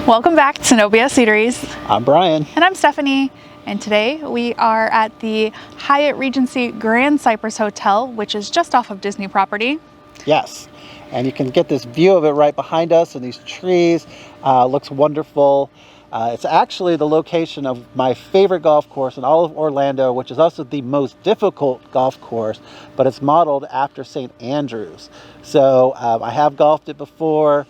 Welcome back to Zenobia Eateries. I'm Brian. And I'm Stephanie. And today we are at the Hyatt Regency Grand Cypress Hotel, which is just off of Disney property. Yes, and you can get this view of it right behind us and these trees. Looks wonderful. It's actually the location of my favorite golf course in all of Orlando, which is also the most difficult golf course, but it's modeled after St. Andrews. So I have golfed it before.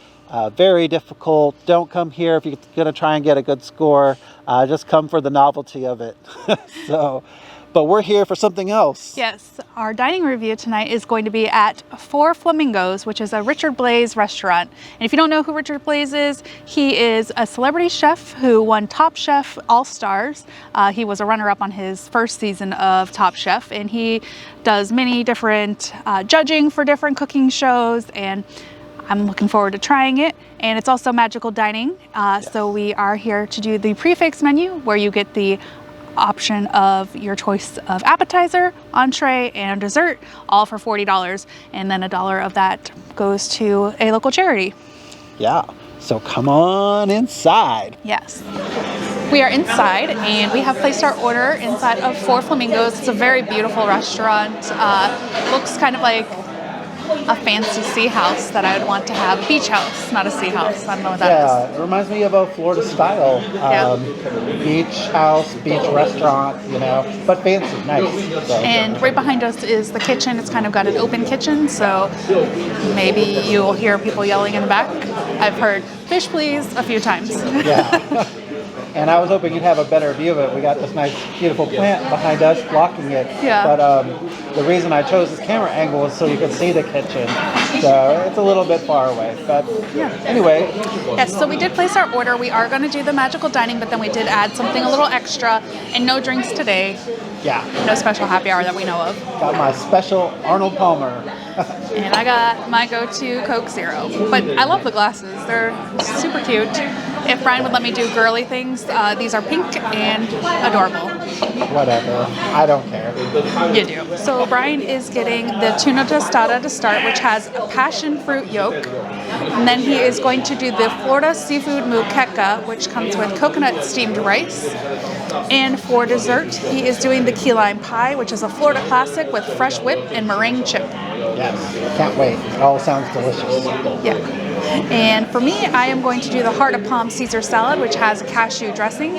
Very difficult. Don't come here if you're going to try and get a good score. Just come for the novelty of it. But we're here for something else. Yes, our dining review tonight is going to be at Four Flamingos, which is a Richard Blais restaurant. And if you don't know who Richard Blais is, he is a celebrity chef who won Top Chef All-Stars. He was a runner-up on his first season of Top Chef, and he does many different judging for different cooking shows, and I'm looking forward to trying it. And it's also magical dining. Yes. So we are here to do the prefix menu, where you get the option of your choice of appetizer, entree, and dessert, all for $40. And then $1 of that goes to a local charity. Yeah, so come on inside. Yes. We are inside, and we have placed our order inside of Four Flamingos. It's a very beautiful restaurant. Looks kind of like a fancy sea house that I would want to have. Beach house, not a sea house. I don't know what that is. Yeah, it reminds me of a Florida style beach house, beach restaurant, you know, but fancy, nice. So. And right behind us is the kitchen. It's kind of got an open kitchen, so maybe you'll hear people yelling in the back. I've heard "fish please" a few times. Yeah. And I was hoping you'd have a better view of it. We got this nice, beautiful plant behind us blocking it. Yeah. But the reason I chose this camera angle is so you can see the kitchen. So it's a little bit far away. But Yeah. anyway. Yes, so we did place our order. We are going to do the magical dining, but then we did add something a little extra, and no drinks today. Yeah. No special happy hour that we know of. Got my special Arnold Palmer. And I got my go-to Coke Zero. But I love the glasses. They're super cute. If Brian would let me do girly things, these are pink and adorable. Whatever. I don't care. You do. So Brian is getting the tuna tostada to start, which has a passion fruit yolk. And then he is going to do the Florida seafood MOQUECA, which comes with coconut steamed rice. And for dessert, he is doing the key lime pie, which is a Florida classic with fresh whip and meringue chip. Yes. Can't wait. It all sounds delicious. Yeah. And for me, I am going to do the heart of palm Caesar salad, which has cashew dressing.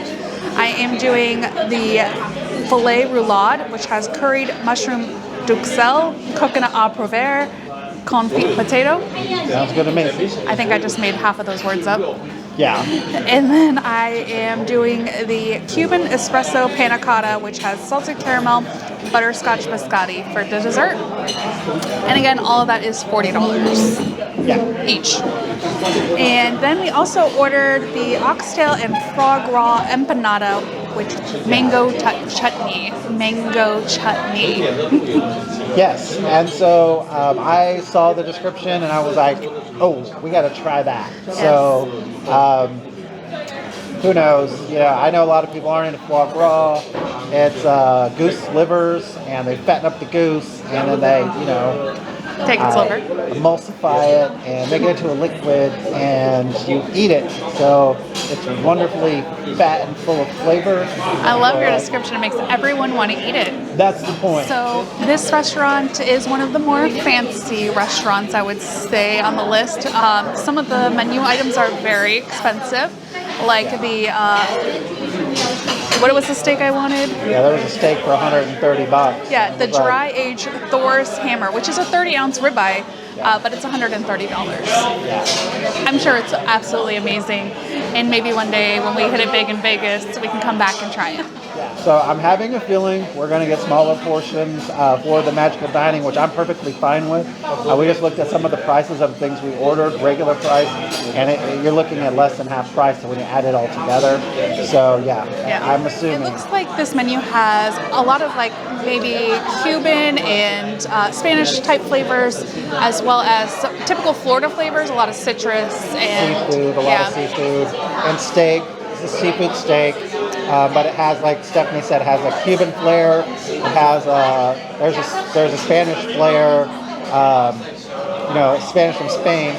I am doing the filet roulade, which has curried mushroom duxelle, coconut au provert, confit potato. Sounds good to me. I think I just made half of those words up. Yeah. And then I am doing the Cuban espresso panna cotta, which has salted caramel, butterscotch biscotti for the dessert. And again, all of that is $40 Yeah. each. And then we also ordered the oxtail and frog raw empanada with mango chutney. Mango chutney. Yes. And so I saw the description and I was like, oh, we got to try that. Yes. So who knows? Yeah, I know a lot of people aren't into foie gras. It's goose livers, and they fatten up the goose, and then they, you know, Take its liver. emulsify it and make it into a liquid, and you eat it. So it's wonderfully fat and full of flavor. I love your description. It makes everyone want to eat it. That's the point. So this restaurant is one of the more fancy restaurants, I would say, on the list. Some of the menu items are very expensive, like the, what was the steak I wanted? Yeah, there was a steak for $130. Yeah, the dry-aged Thor's Hammer, which is a 30-ounce ribeye, but it's $130. Yeah. I'm sure it's absolutely amazing, and maybe one day when we hit it big in Vegas, we can come back and try it. So I'm having a feeling we're going to get smaller portions for the magical dining, which I'm perfectly fine with. We just looked at some of the prices of things we ordered, regular price, and you're looking at less than half price when you add it all together. So yeah. I'm assuming. It looks like this menu has a lot of like maybe Cuban and Spanish type flavors, as well as typical Florida flavors, a lot of citrus and seafood, a lot of seafood, and steak. It's a seafood steak. But it has, like Stephanie said, it has a Cuban flair. It has there's a Spanish flair. You know, Spanish from Spain.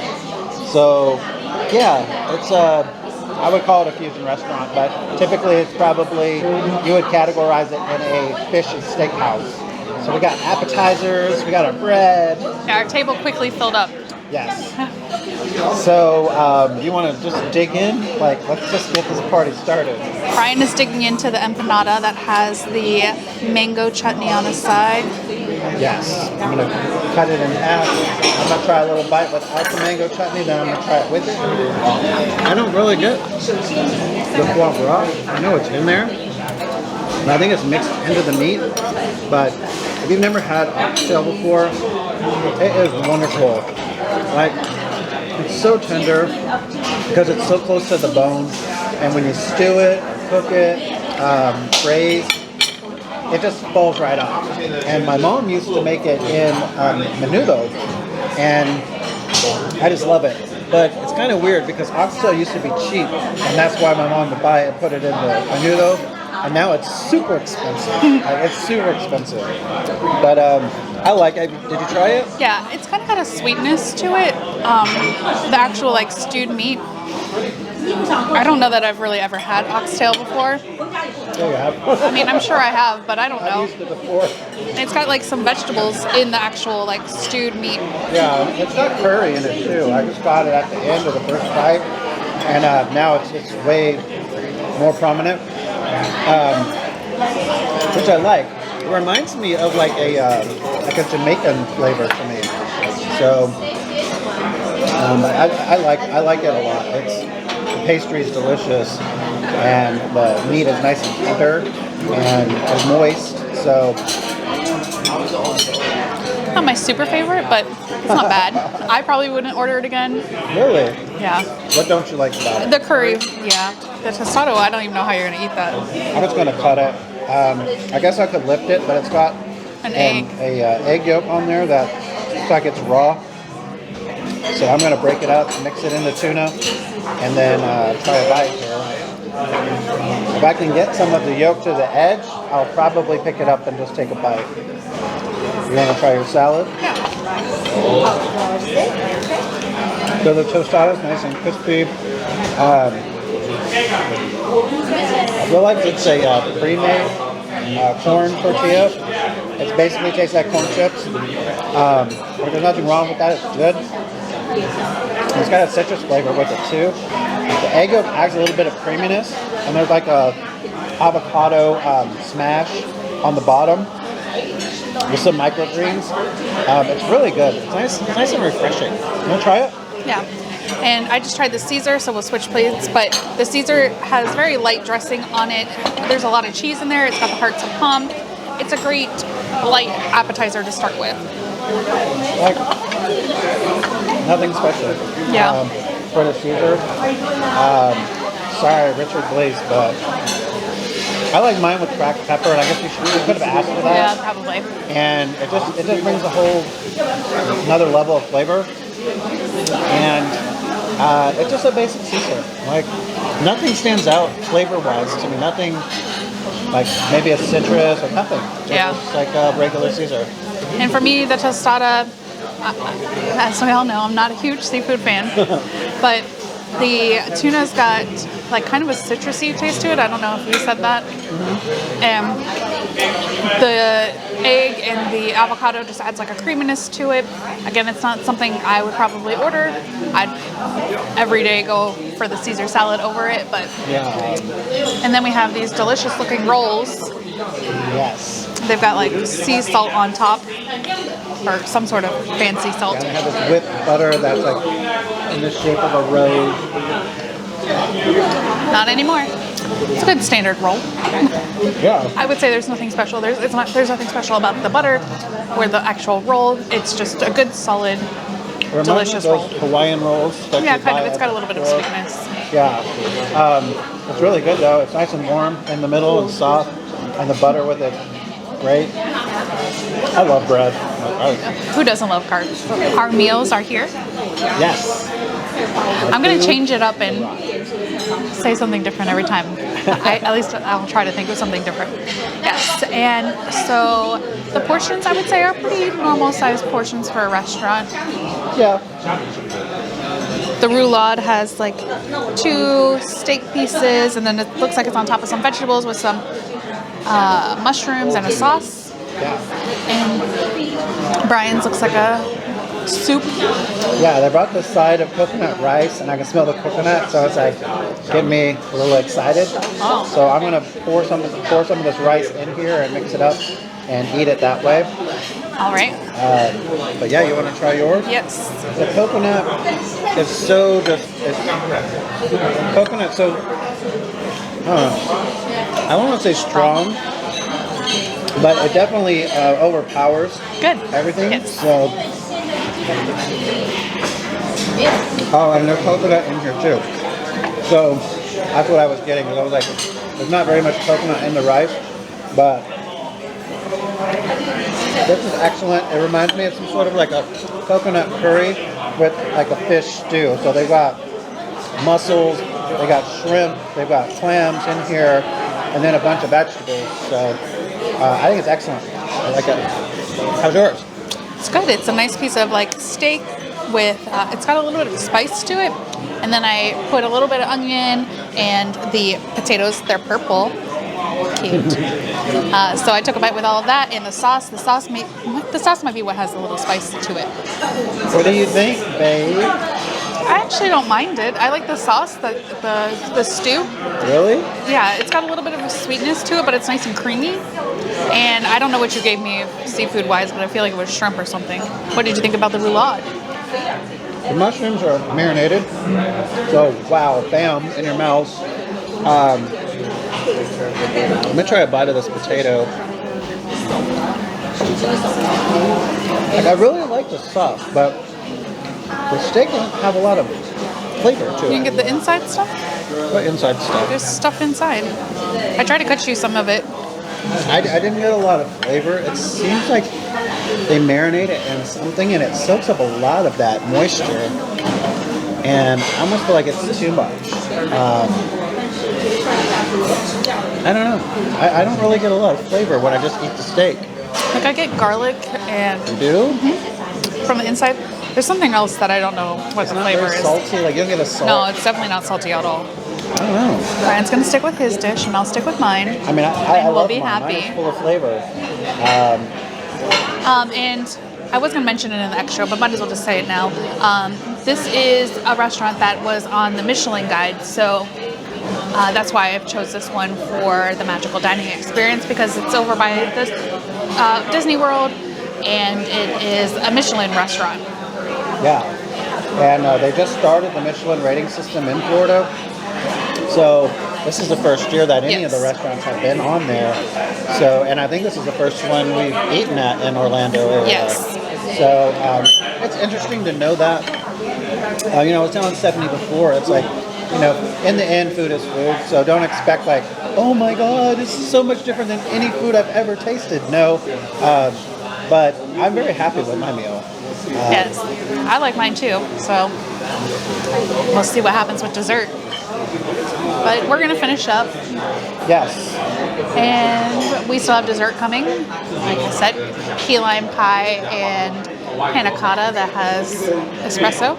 So yeah, I would call it a fusion restaurant, but typically it's probably, you would categorize it in a fish and steak house. So we got appetizers, we got our bread. Yeah, our table quickly filled up. Yes. So you want to just dig in? Like, let's just get this party started. Brian is digging into the empanada that has the mango chutney on the side. Yes. I'm going to cut it in half. I'm going to try a little bite without the mango chutney, then I'm going to try it with it. I don't really get the foie gras. I know it's in there. And I think it's mixed into the meat. But if you've never had oxtail before, it is wonderful. Like, it's so tender because it's so close to the bone, and when you stew it, cook it, braise, it just falls right off. And my mom used to make it in menudo, and I just love it. But it's kind of weird because oxtail used to be cheap, and that's why my mom would buy it and put it in the menudo. And now it's super expensive. Like, it's super expensive. But I like it. Did you try it? Yeah, it's kind of got a sweetness to it. The actual like stewed meat. I don't know that I've really ever had oxtail before. Yeah, you have. I mean, I'm sure I have, but I don't know. I've used it before. It's got like some vegetables in the actual like stewed meat. Yeah, it's got curry in it too. I just got it at the end of the first bite, and now it's way more prominent. Which I like. It reminds me of like a Jamaican flavor to me. So I like it a lot. The pastry is delicious, and the meat is nice and tender and moist. So Not my super favorite, but it's not bad. I probably wouldn't order it again. really, Yeah. what don't you like about it? The curry, yeah. The tostado, I don't even know how you're gonna eat that. I'm just gonna cut it. I guess I could lift it, but it's got An egg. egg yolk on there that looks like it's raw. So I'm gonna break it up, mix it in the tuna, and then try a bite here. If I can get some of the yolk to the edge, I'll probably pick it up and just take a bite. You want to try your salad? Yeah. So the tostada is nice and crispy. I feel like it's a pre-made corn tortilla. It basically tastes like corn chips. But there's nothing wrong with that. It's good. It's got a citrus flavor with it too. The egg yolk adds a little bit of creaminess, and there's like a avocado smash on the bottom with some microgreens. It's really good. It's nice and refreshing. You want to try it? Yeah. And I just tried the Caesar, so we'll switch plates, but the Caesar has very light dressing on it. There's a lot of cheese in there. It's got the hearts of palm. It's a great light appetizer to start with. Like, nothing special. Yeah. For the Caesar. Sorry, Richard Blais, but I like mine with cracked pepper, and I guess we could have asked for that. Yeah, probably. And it just brings a whole another level of flavor. And it's just a basic Caesar. Like, nothing stands out flavor-wise to me. Nothing like maybe a citrus or nothing. Yeah. It's like a regular Caesar. And for me, the tostada, as we all know, I'm not a huge seafood fan, but the tuna's got like kind of a citrusy taste to it. I don't know if you said that. And the egg and the avocado just adds like a creaminess to it. Again, it's not something I would probably order. I'd every day go for the Caesar salad over it, but Yeah. and then we have these delicious looking rolls. Yes. They've got like sea salt on top, or some sort of fancy salt. And they have this whipped butter that's like in the shape of a rose. Not anymore. It's a good standard roll. Yeah. I would say there's nothing special. There's nothing special about the butter or the actual roll. It's just a good, solid, delicious roll. Hawaiian rolls. That Yeah, you kind buy of. It's at got a the little bit of store. sweetness. Yeah. It's really good though. It's nice and warm in the middle and soft, and the butter with it, great. I love bread. Who doesn't love carbs? Our meals are here. Yes. I'm going to change it up and say something different every time. At least I'll try to think of something different. Yes, and so the portions I would say are pretty normal sized portions for a restaurant. Yeah. The roulade has like 2 steak pieces, and then it looks like it's on top of some vegetables with some mushrooms and a sauce. Yeah. And Brian's looks like a soup. Yeah, they brought this side of coconut rice, and I can smell the coconut, so it's like getting me a little excited. Oh. So I'm gonna pour some of this rice in here and mix it up and eat it that way. All right. But yeah, you want to try yours? Yes. The coconut is so coconut so I don't want to say strong, but it definitely overpowers Good. everything. Yes. So, oh, and there's coconut in here too. So that's what I was getting. I was like, there's not very much coconut in the rice, but this is excellent. It reminds me of some sort of like a coconut curry with like a fish stew. So they've got mussels, they got shrimp, they've got clams in here, and then a bunch of vegetables. So I think it's excellent. I like it. How's yours? It's good. It's a nice piece of like steak with, it's got a little bit of spice to it. And then I put a little bit of onion and the potatoes, they're purple. Cute. So I took a bite with all of that and the sauce. The sauce might be what has a little spice to it. What do you think, babe? I actually don't mind it. I like the sauce, the stew. Really? Yeah, it's got a little bit of a sweetness to it, but it's nice and creamy. And I don't know what you gave me seafood-wise, but I feel like it was shrimp or something. What did you think about the roulade? The mushrooms are marinated. So, wow, bam, in your mouth. Let me try a bite of this potato. Like, I really like the sauce, but the steak doesn't have a lot of flavor to it. You can get the inside stuff? What inside stuff? There's stuff inside. I tried to cut you some of it. I didn't get a lot of flavor. It seems like they marinate it in something and it soaks up a lot of that moisture. And I almost feel like it's too much. I don't know. I don't really get a lot of flavor when I just eat the steak. Like I get garlic and... You do? Mm-hmm. From the inside. There's something else that I don't know what the flavor is. Salty? Like you don't get a salt? No, it's definitely not salty at all. I don't know. Brian's gonna stick with his dish and I'll stick with mine. I mean, I we'll love be mine. happy. Mine is full of flavor. And I was going to mention it in the extra, but might as well just say it now. This is a restaurant that was on the Michelin guide, so that's why I've chose this one for the magical dining experience, because it's over by the Disney World, and it is a Michelin restaurant. Yeah, and they just started the Michelin rating system in Florida, so this is the first year that any of the restaurants have been on there. So, and I think this is the first one we've eaten at in Orlando area. Yes. So it's interesting to know that. I was telling Stephanie before, it's like, in the end, food is food. So don't expect like, oh my God, this is so much different than any food I've ever tasted. No, but I'm very happy with my meal. Yes, I like mine too. So we'll see what happens with dessert. But we're gonna finish up. Yes. And we still have dessert coming. Like I said, key lime pie and panna cotta that has espresso.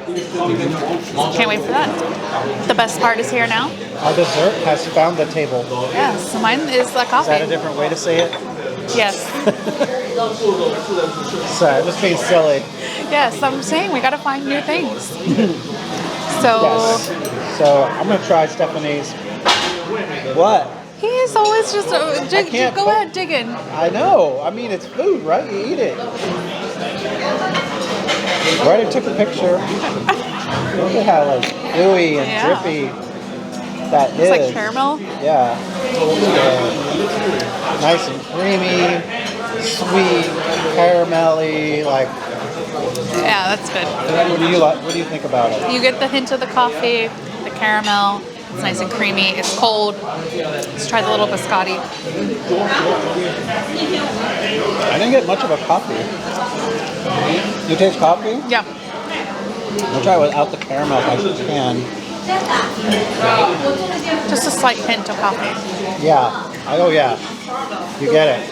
Can't wait for that. The best part is here now. Our dessert has found the table. Yes, so mine is a coffee. Is that a different way to say it? Yes. Sorry, I'm just being silly. Yes, I'm saying we gotta find new things. So. Yes. So I'm gonna try Stephanie's. What? He is always just go ahead, dig in. I know. I mean, it's food, right? You eat it. Right, I took a picture. Look at how like gooey and drippy that is. It's like caramel. Yeah. Nice and creamy, sweet, caramelly. Like. Yeah, that's good. What do you like? What do you think about it? You get the hint of the coffee, the caramel. It's nice and creamy. It's cold. Let's try the little biscotti. I didn't get much of a coffee. You taste coffee? Yeah. I'll try it without the caramel if I can. Just a slight hint of coffee. Yeah. Oh yeah. You get it.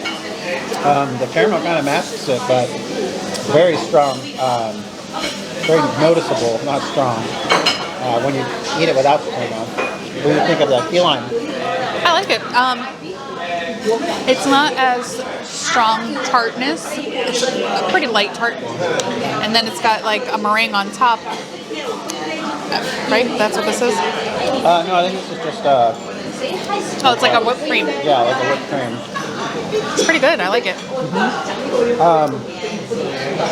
The caramel kind of masks it, but very strong very noticeable, not strong, when you eat it without the cream on. What do you think of the key lime? I like it. It's not as strong tartness. It's a pretty light tart. And then it's got like a meringue on top. Right? That's what this is? No, I think this is just... oh, it's like a whipped cream. Yeah, like a whipped cream. It's pretty good. I like it.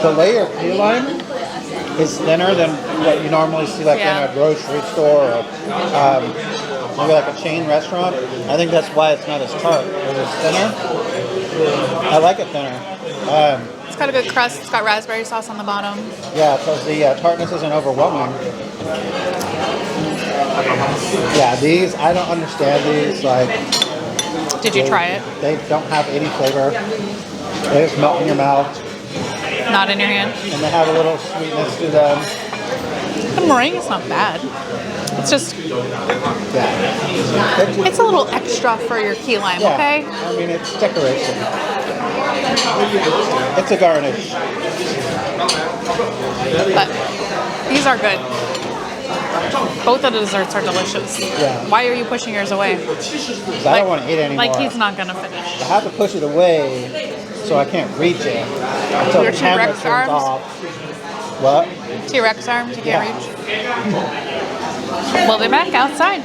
The layer of key lime is thinner than what you normally see like in a grocery store or maybe like a chain restaurant. I think that's why it's not as tart, because it's thinner. I like it thinner. It's got a good crust. It's got raspberry sauce on the bottom. Yeah, because the tartness isn't overwhelming. Yeah, these, I don't understand these. Like, did you try it? They don't have any flavor. They just melt in your mouth. Not in your hand. And they have a little sweetness to them. The meringue is not bad. It's just, yeah. It's a little extra for your key lime, Yeah. okay? I mean, it's decoration. It's a garnish. But these are good. Both of the desserts are delicious. Yeah. Why are you pushing yours away? Because I don't want to eat anymore. Like he's not going to finish. I have to push it away so I can't reach it until Your the camera T-Rex turns arms? off. What? T-Rex arms you can't reach. We'll be back outside.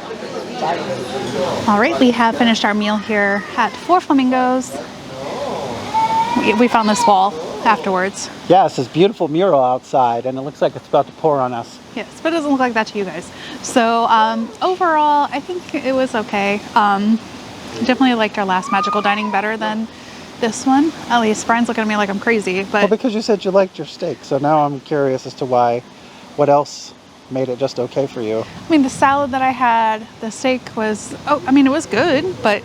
All right, we have finished our meal here at Four Flamingos. We found this wall afterwards. Yeah, it's this beautiful mural outside, and it looks like it's about to pour on us. Yes, but it doesn't look like that to you guys. So overall, I think it was okay. Definitely liked our last magical dining better than this one. At least Brian's looking at me like I'm crazy. But Well, because you said you liked your steak, so now I'm curious as to what else made it just okay for you. I mean, the salad that I had, the steak was, I mean, it was good, but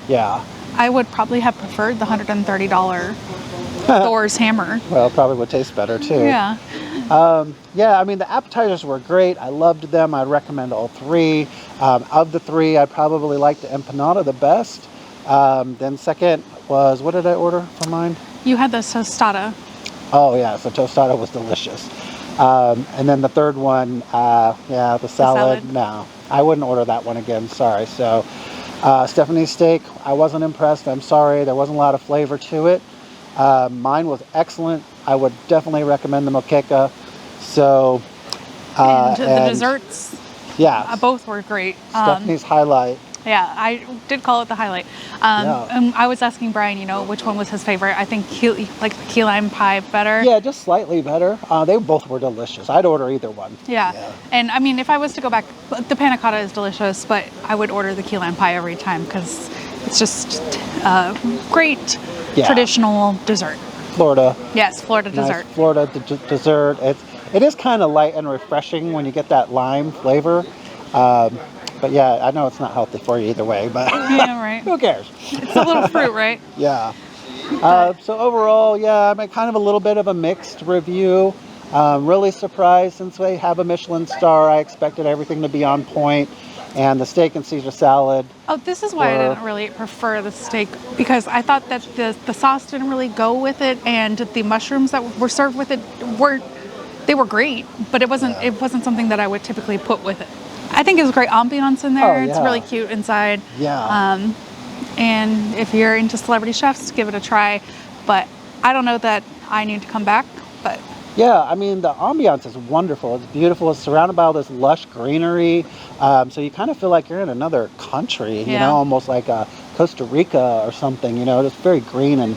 Yeah. I would probably have preferred the $130 Thor's hammer. Well, it probably would taste better too. Yeah. Yeah, I mean, the appetizers were great. I loved them. I'd recommend all three. Of the three, I probably liked the empanada the best. Then second was, what did I order for mine? You had the tostada. Oh, yeah, so tostada was delicious. And then the third one, yeah, the salad. No, I wouldn't order that one again. Sorry. So Stephanie's steak, I wasn't impressed. I'm sorry. There wasn't a lot of flavor to it. Mine was excellent. I would definitely recommend the MOQUECA. So, And the desserts, yeah, both were great. Stephanie's highlight. Yeah, I did call it the highlight. I was asking Brian, which one was his favorite. I think he liked the key lime pie better. Yeah, just slightly better. They both were delicious. I'd order either one. Yeah. And I mean, if I was to go back, the panna cotta is delicious, but I would order the key lime pie every time because it's just great traditional dessert. Florida. Yes, Florida Nice dessert. Florida dessert. It is kind of light and refreshing when you get that lime flavor. But yeah, I know it's not healthy for you either way, but Yeah, right. who cares? It's a little fruit, right? Yeah. So overall, yeah, I mean, kind of a little bit of a mixed review. Really surprised since they have a Michelin star. I expected everything to be on point. And the steak and Caesar salad. Oh, this is why I didn't really prefer the steak, because I thought that the sauce didn't really go with it, and the mushrooms that were served with it were great, but it wasn't something that I would typically put with it. I think it was great ambiance in there. Oh, yeah. It's really cute inside. Yeah. And if you're into celebrity chefs, give it a try. But I don't know that I need to come back, but yeah, I mean, the ambiance is wonderful. It's beautiful. It's surrounded by all this lush greenery. So you kind of feel like you're in another country, you know, almost like Costa Rica or something, just very green and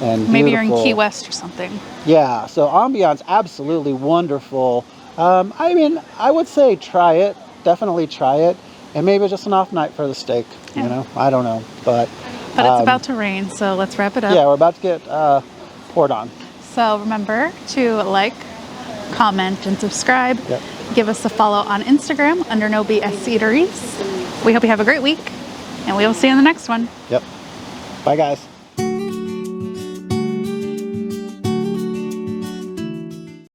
beautiful. Maybe you're in Key West or something. Yeah, so ambiance, absolutely wonderful. I mean, I would say try it. Definitely try it. And maybe just an off night for the steak, I don't know. But it's about to rain, so let's wrap it up. Yeah, we're about to get poured on. So remember to like, comment, and subscribe. Yep. Give us a follow on Instagram under No BS Eateries. We hope you have a great week, and we will see you in the next one. Yep. Bye, guys.